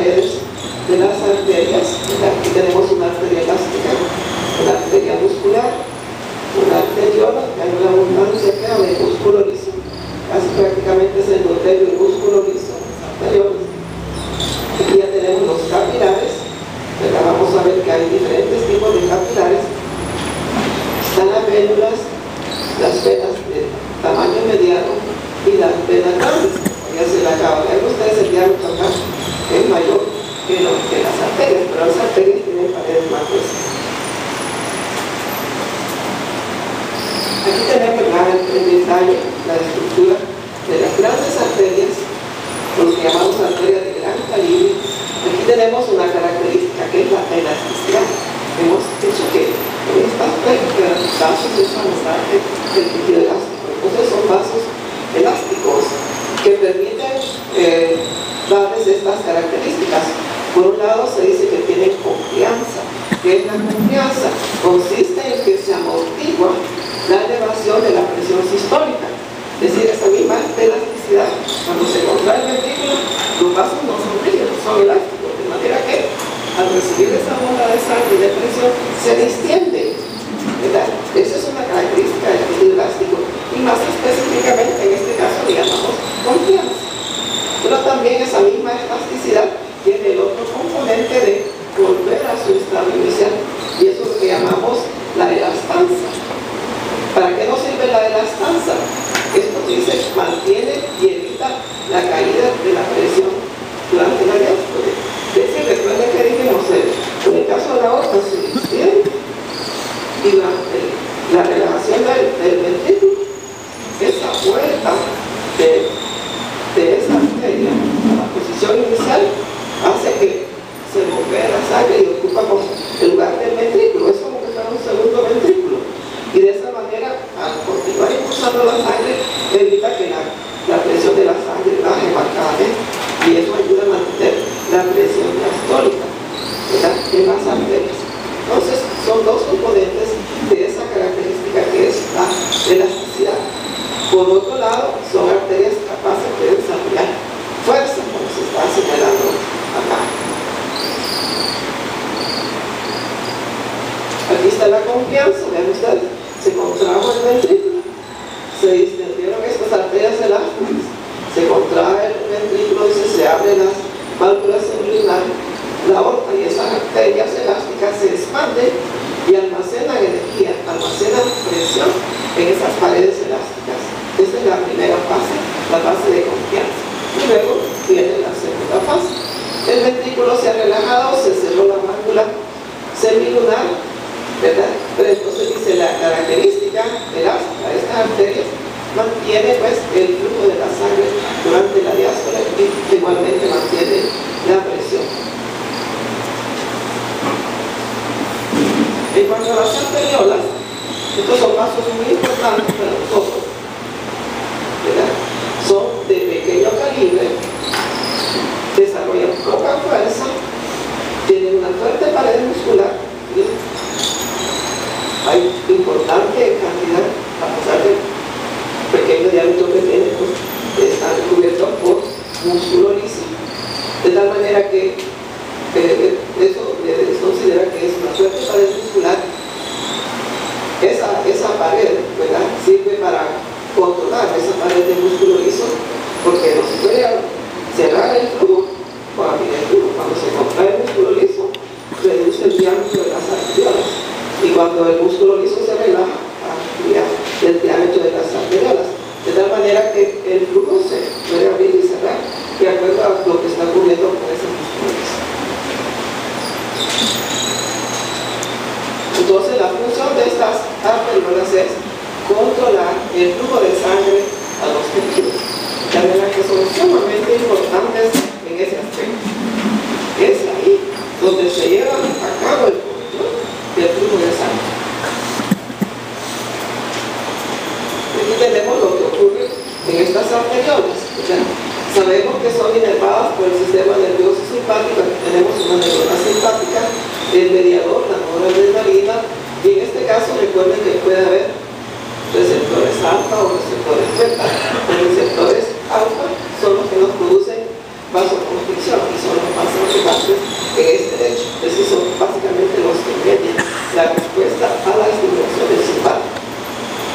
paredes de las arterias. Aquí tenemos una arteria elástica, una arteria muscular, una arteriola, que hay una abundancia acá de músculo liso, casi prácticamente es el endotelio y músculo liso, arteriolas. Aquí ya tenemos los capilares, pero vamos a ver que hay diferentes tipos de capilares. Están las vénulas, las venas de tamaño mediano y las venas grandes. Ya se le acaba de ver ustedes el diámetro acá, que es mayor que las arterias, pero las arterias tienen paredes más gruesas. Aquí tenemos el detalle, la estructura de las grandes arterias, lo que llamamos arterias de gran calibre. Aquí tenemos una característica que es la elasticidad. Hemos dicho que en estas vasos es abundante el tejido elástico. Entonces son vasos elásticos que permiten darles estas características. Por un lado se dice que tienen confianza. ¿Qué es la confianza? Consiste en que se amortigua la elevación de la presión sistólica. Es decir, esa misma elasticidad, cuando se contrae el ventrículo, los vasos no son rígidos, son elásticos, de manera que al recibir esa onda de sangre y de presión se distiende, ¿verdad? Esa es una característica del tejido elástico, y más específicamente en este caso le llamamos confianza. Pero también esa misma elasticidad tiene el otro componente de volver a su estado inicial, y eso es lo que llamamos la elastanza. ¿Para qué nos sirve la elastanza? Esto dice, mantiene y evita la caída de la presión durante la diástole. Es decir, recuerden que dijimos, en el caso de la aorta se distiende y durante la relajación del ventrículo, esa vuelta de esa arteria a la posición inicial hace que se bombee la sangre y ocupa como el lugar del ventrículo. Es como que fuera un segundo ventrículo. Y de esa manera, al continuar impulsando la sangre, evita que la presión de la sangre baje marcadamente, y eso ayuda a mantener la presión diastólica, ¿verdad?, en las arterias. Entonces, son dos componentes de esa característica que es la elasticidad. Por otro lado, son arterias capaces de desarrollar fuerza, como se está señalando acá. Aquí está la confianza, vean ustedes. Se contrajo el ventrículo, se distendieron estas arterias elásticas, se contrae el ventrículo y se abren las válvulas semilunares, la aorta, y esas arterias elásticas se expanden y almacenan energía, almacenan presión en esas paredes elásticas. Esa es la primera fase, la fase de confianza. Y luego viene la segunda fase. El ventrículo se ha relajado, se cerró la válvula semilunar, ¿verdad? Pero entonces dice la característica elástica de estas arterias mantiene pues el flujo de la sangre durante la diástole y igualmente mantiene la presión. En cuanto a las arteriolas, estos son vasos muy importantes para nosotros, ¿verdad? Son de pequeño calibre, desarrollan poca fuerza, tienen una fuerte pared muscular, ¿sí? Hay importante cantidad, a pesar del pequeño diámetro que tienen, pues, están cubiertos por músculo liso, de tal manera que eso se considera que es una fuerte pared muscular. Esa pared, ¿verdad?, sirve para controlar esa pared de músculo liso, porque no se puede cerrar el flujo o abrir el flujo. Cuando se contrae el músculo liso, reduce el diámetro de las arteriolas, y cuando el músculo liso se relaja, amplía el diámetro de las arteriolas, de tal manera que el flujo se puede abrir y cerrar de acuerdo a lo que está ocurriendo con ese músculo liso. Entonces, la función de estas arteriolas es controlar el flujo de sangre a los tejidos. De manera que son sumamente importantes en ese aspecto. Es ahí donde se lleva a cabo el control del flujo de sangre. Aquí tenemos lo que ocurre en estas arteriolas. Sabemos que son inervadas por el sistema nervioso simpático. Aquí tenemos una neurona simpática, el mediador, la noradrenalina, y en este caso recuerden que puede haber receptores alfa o receptores beta. Los receptores alfa son los que nos producen vasoconstricción y son los vasos que en este hecho. Esos son básicamente los que median la respuesta a la estimulación del simpático.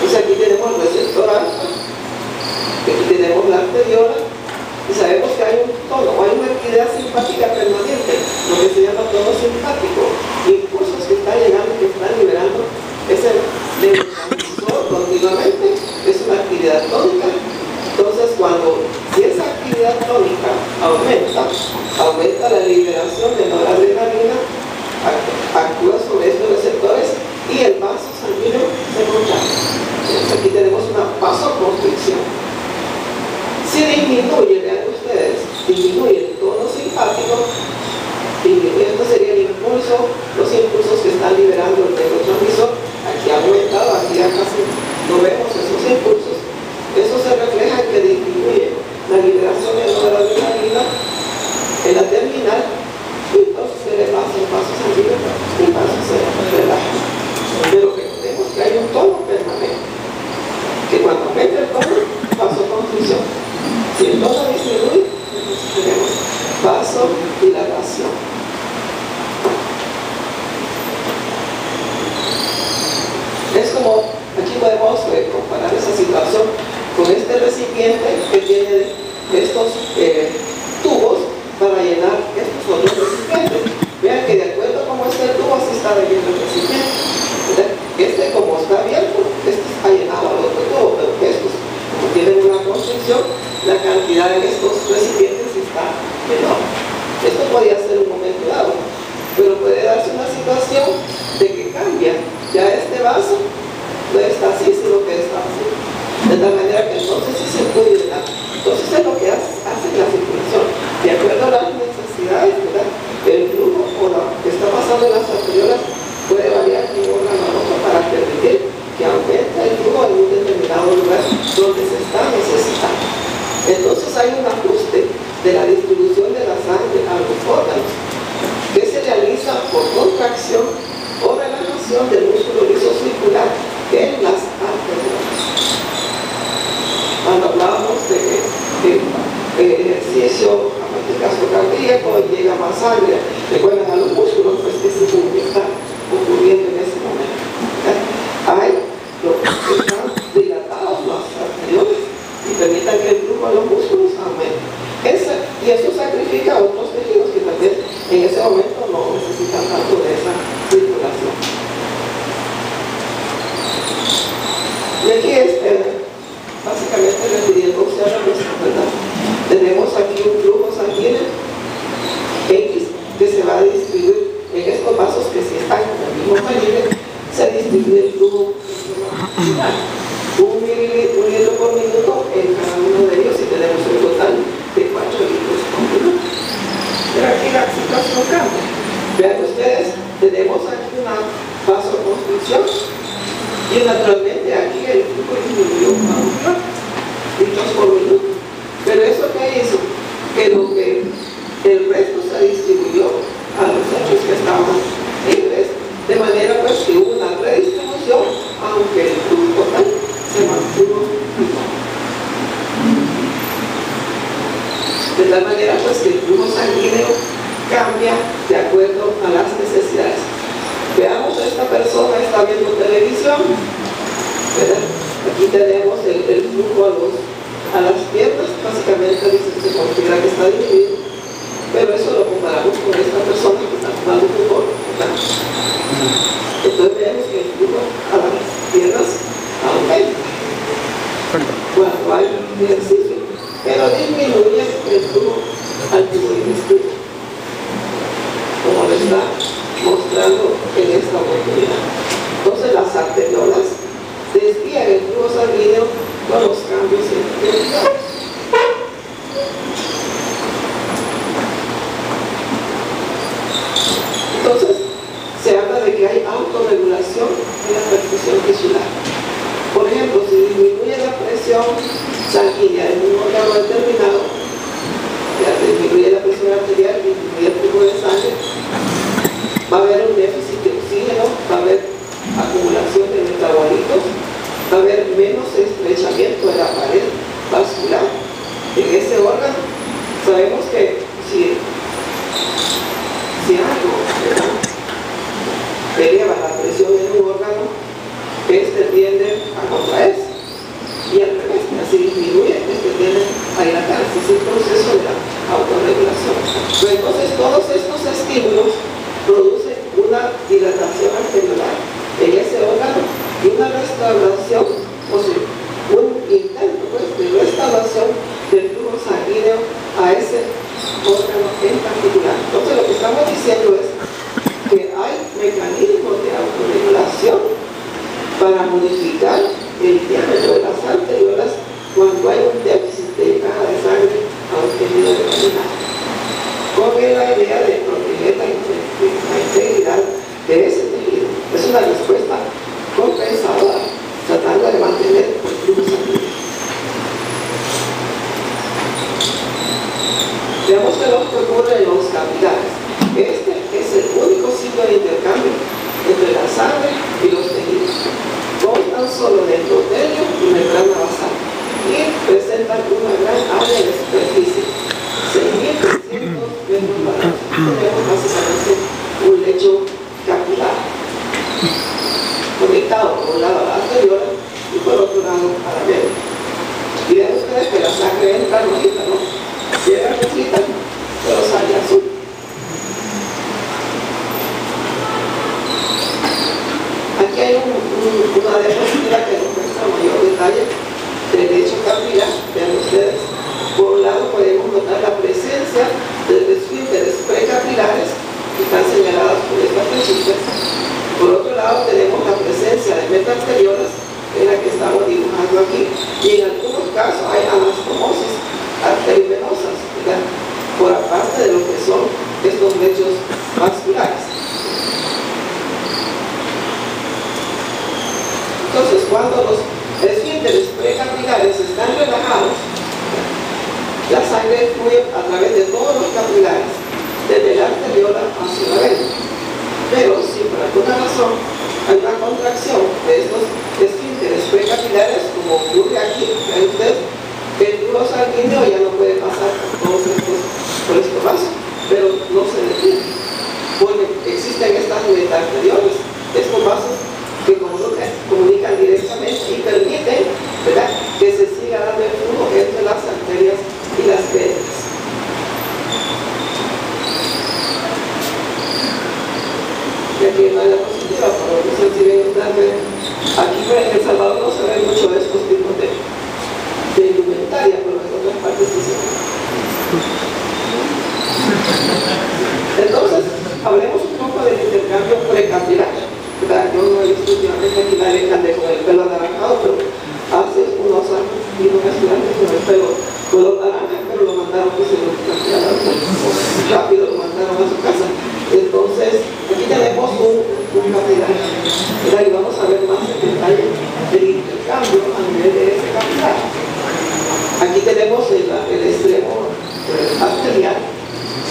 Entonces aquí tenemos el receptor alfa, aquí tenemos la arteriola, y sabemos que hay un tono, hay una actividad simpática permanente, lo que se llama tono simpático, impulsos que están llegando, que están liberando ese neurotransmisor continuamente, es una actividad tónica. Entonces si esa actividad tónica aumenta la liberación de noradrenalina, actúa sobre estos receptores y el vaso sanguíneo se contrae. Entonces aquí tenemos una vasoconstricción. Si disminuye, vean ustedes, disminuye el tono simpático, disminuyendo sería el impulso, los impulsos que están liberando el neurotransmisor, aquí ha aumentado, aquí ya casi no vemos esos impulsos. Eso se refleja en que disminuye la liberación de noradrenalina en la terminal, y entonces se le pasa el vaso sanguíneo y el vaso se relaja. Pero recordemos que hay un tono permanente, que cuando aumenta el tono, vasoconstricción. Si el tono disminuye, entonces tenemos vasodilatación. Es como, aquí podemos comparar esa situación con este recipiente que tiene estos tubos para llenar estos otros recipientes. Vean que de acuerdo a cómo está el tubo, así está llenando el recipiente. Este, como está abierto, este está llenado al otro tubo, pero estos, como tienen una constricción, la cantidad de estos recipientes está menor. Esto podría ser un momento dado, pero puede darse una situación de que cambia. Ya este vaso no está así, sino que está así. De tal manera que entonces sí se puede llenar. Entonces es lo que hace la circulación. De acuerdo a las necesidades, ¿verdad? El flujo o lo que está pasando en las arteriolas puede variar de un órgano a otro para permitir que aumente el flujo en un determinado lugar donde se está necesitando. Entonces hay un ajuste de la distribución de la sangre a los órganos que se realiza por contracción o relajación del músculo liso circular en las arteriolas. Cuando hablábamos de ejercicio gastrocardíaco llega más sangre, recuerdan a los músculos, pues ese es lo que está ocurriendo en ese momento. Hay los que están dilatados, las arteriolas, y permitan que el flujo a los músculos aumente. Y eso sacrifica a otros tejidos que tal vez en ese momento no necesitan tanto de esa circulación. Y aquí básicamente refiriéndose a la nuestra, ¿verdad? Tenemos aquí un flujo sanguíneo X que se va a distribuir en estos vasos que si están en el mismo calibre, se distribuye el flujo un litro por minuto en cada uno de ellos y tenemos un total de 4 litros por minuto. Pero aquí la situación cambia. Vean ustedes, tenemos aquí una vasoconstricción y naturalmente aquí el flujo disminuyó a 1 litros por minuto. Pero eso que hizo que el resto se distribuyó a los hechos que estaban libres, de manera pues que hubo una redistribución, aunque el flujo total se mantuvo igual. De tal manera pues que el flujo sanguíneo cambia de acuerdo a las necesidades. Veamos, esta persona está viendo televisión, ¿verdad? Aquí tenemos el flujo a las piernas, básicamente se considera que está dividido, pero eso lo comparamos con esta persona que está tomando fútbol, ¿verdad? Entonces vemos que el flujo a las piernas aumenta cuando hay ejercicio, pero disminuye el flujo al tubo digestivo, como lo está mostrando en esta oportunidad. Entonces las arteriolas desvían el flujo sanguíneo con los cambios en velocidad. Entonces se habla de que hay autorregulación en la perfusión tisular. Por ejemplo, si disminuye la presión sanguínea en un órgano determinado, ya disminuye la presión arterial, disminuye el flujo de sangre, va a haber un déficit de oxígeno, va a haber acumulación de metabolitos, va a haber menos estrechamiento de la pared vascular en ese órgano. Sabemos que si tiende a contraerse. Y al revés, así disminuye, tiende a dilatarse. Es el proceso de la autorregulación. Pero entonces todos estos estímulos producen una dilatación arteriolar en ese órgano y una restauración, o sea, un intento pues, de restauración del flujo sanguíneo a ese órgano en particular. Entonces lo que estamos diciendo es que hay mecanismos de autorregulación para modificar el diámetro de las arteriolas cuando hay un déficit de llegada de sangre a un tejido determinado, con la idea de proteger la integridad de ese tejido. Es una respuesta compensadora, tratando de mantener el flujo sanguíneo. Veamos que lo que ocurre en los capilares. Este es el único sitio de intercambio entre la sangre y los tejidos. Constan solo del endotelio y membrana basal y presentan una gran área de superficie, 6.300 metros cuadrados. Tenemos básicamente un lecho capilar conectado por un lado a la arteriola y por otro lado a la vena. Y ven ustedes que la sangre entra rojita, ¿no? Llega rojita, pero sale azul. Aquí hay una diapositiva que nos muestra mayor detalle del lecho capilar. Vean ustedes, por un lado podemos notar la presencia de esfínteres precapilares que están señaladas por estas flechitas. Por otro lado tenemos la presencia de metarteriolas, en la que estamos dibujando aquí, y en algunos casos hay anastomosis arteriovenosas, ¿verdad?, por aparte de lo que son estos lechos vasculares. Entonces, cuando los esfínteres precapilares están relajados, la sangre fluye a través de todos los capilares, desde la arteriola hacia la vena. Pero si por alguna razón hay una contracción de estos esfínteres precapilares, como ocurre aquí, ¿ven ustedes? El flujo sanguíneo ya no puede pasar por estos vasos, pero no se detiene, porque existen estas metarteriolas, estos vasos que comunican directamente y permiten, ¿verdad?, que se siga dando el flujo entre las arterias y las venas. Y aquí no hay la positiva, por lo que si ven ustedes, aquí en El Salvador no se ven mucho de estos tipos de indumentaria, pero en otras partes sí se ven. Entonces, hablemos un poco del intercambio precapilar. Yo no he visto últimamente aquí la dejan con el pelo anaranjado, pero hace unos años vino un estudiante con el pelo color naranja, pero lo mandaron, pues se lo cambiaron rápido, lo mandaron a su casa. Entonces, aquí tenemos un capilar, y vamos a ver más en detalle el intercambio a nivel de ese capilar. Aquí tenemos el extremo arterial,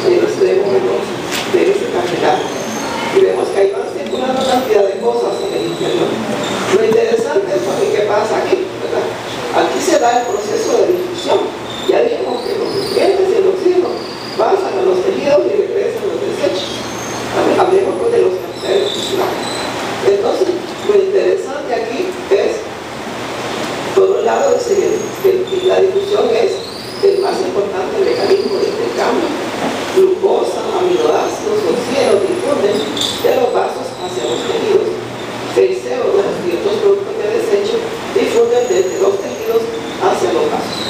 el extremo de ese capilar, y vemos que ahí van circulando cantidad de cosas en el interior. Lo interesante es qué pasa aquí, ¿verdad? Aquí se da el proceso de difusión. Ya dijimos que los nutrientes y el oxígeno pasan a los tejidos y regresan a los desechos. Hablemos pues de los capilares musculares. Entonces, lo interesante aquí es, por un lado, que la difusión es el más importante mecanismo de intercambio. Glucosa, aminoácidos, oxígeno difunden de los vasos hacia los tejidos. El CO2 y otros productos de desecho difunden desde los tejidos hacia los vasos.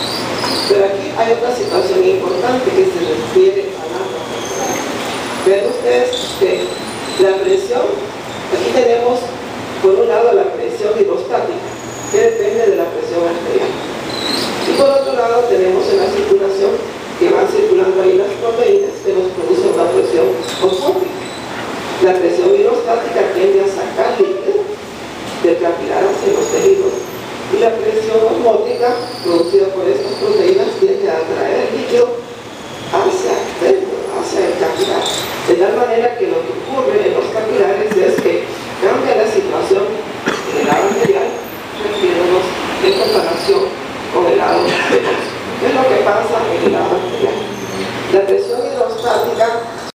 Pero aquí hay otra situación importante que se refiere a la presión. Ven ustedes que la presión, aquí tenemos por un lado la presión hidrostática, que depende de la presión arterial. Y por otro lado tenemos en la circulación que van circulando ahí las proteínas que nos producen una presión osmótica. La presión hidrostática tiende a sacar líquido del capilar hacia los tejidos, y la presión osmótica producida por estas proteínas tiende a atraer líquido hacia el capilar, de tal manera que lo que ocurre